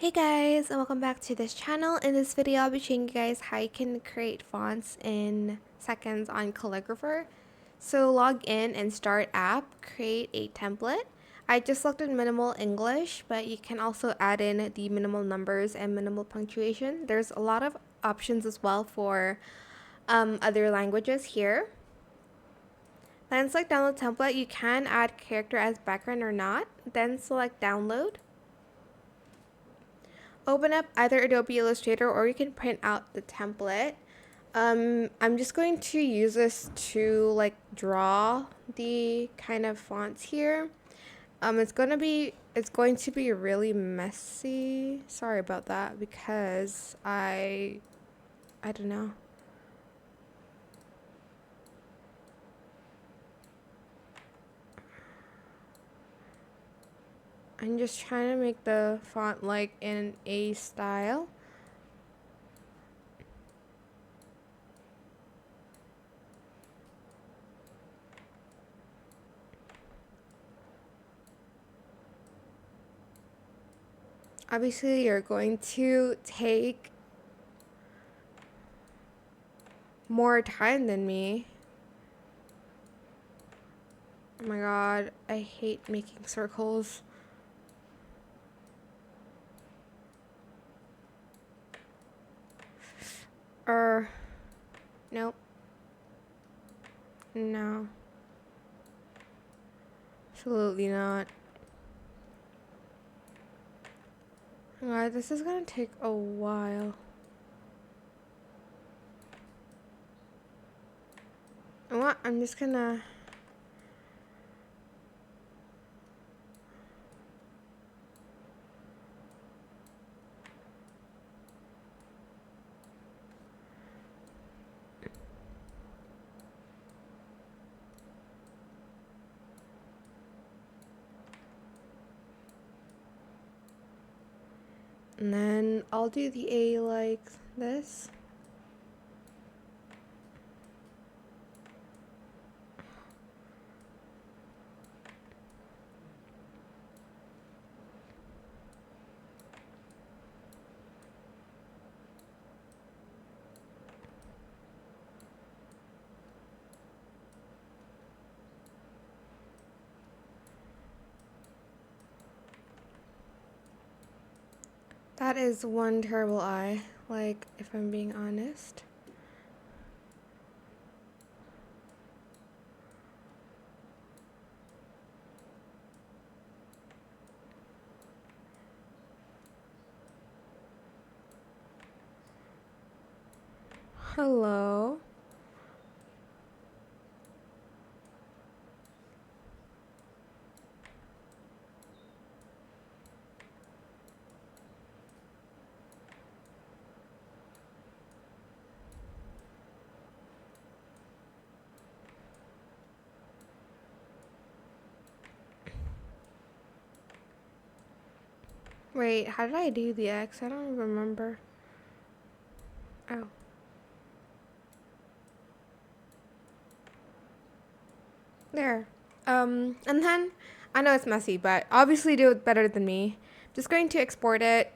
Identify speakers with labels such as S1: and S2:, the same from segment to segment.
S1: Hey guys, and welcome back to this channel. In this video, I'll be showing you guys how you can create fonts in seconds on Calligraphr. So log in and start app, create a template. I just selected minimal English, but you can also add in the minimal numbers and minimal punctuation. There's a lot of options as well for other languages here. Then select download template. You can add character as background or not. Then select download. Open up either Adobe Illustrator or you can print out the template. I'm just going to use this to draw the kind of fonts here. It's going to be really messy. Sorry about that because I don't know. I'm just trying to make the font in a style. Obviously, you're going to take more time than me. Oh my god, I hate making circles. Nope. No. Absolutely not. Alright, this is gonna take a while. You know what? I'm just gonna... And then I'll do the A like this. That is one terrible eye, if I'm being honest. Hello. Wait, how did I do the X? I don't remember. Oh. There. And then, I know it's messy, but obviously do it better than me. Just going to export it.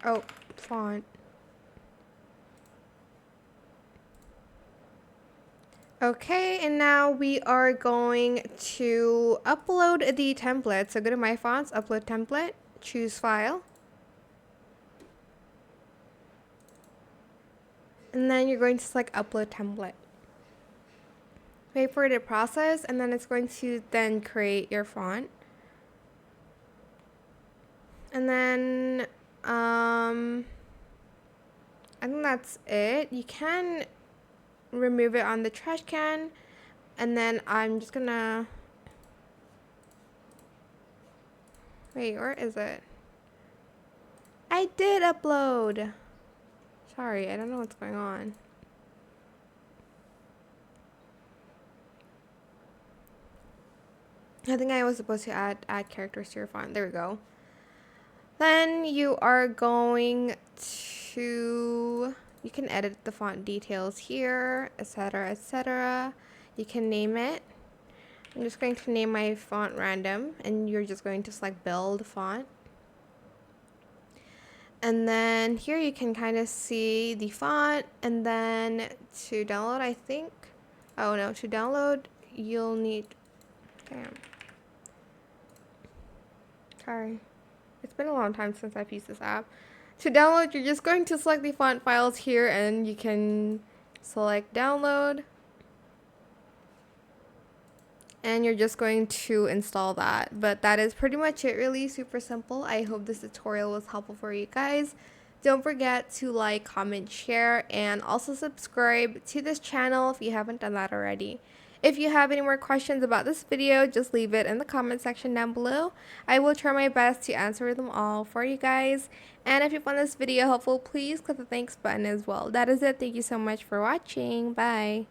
S1: Oh, font. Okay, and now we are going to upload the template. So go to My Fonts, Upload Template, choose File. And then you're going to select Upload Template. Wait for it to process, and then it's going to then create your font. And then, I think that's it. You can remove it on the trash can, and then I'm just gonna... Wait, where is it? I did upload! Sorry, I don't know what's going on. I think I was supposed to add characters to your font. There we go. Then you are going to... You can edit the font details here, etc., etc. You can name it. I'm just going to name my font random, and you're just going to select build font. And then here you can kind of see the font, and then to download, I think, oh no, to download you'll need, damn, sorry, it's been a long time since I've used this app. To download, you're just going to select the font files here, and you can select download, and you're just going to install that. But that is pretty much it, really super simple. I hope this tutorial was helpful for you guys. Don't forget to like, comment, share, and also subscribe to this channel if you haven't done that already. If you have any more questions about this video, just leave it in the comment section down below. I will try my best to answer them all for you guys. And if you found this video helpful, please click the thanks button as well. That is it. Thank you so much for watching. Bye.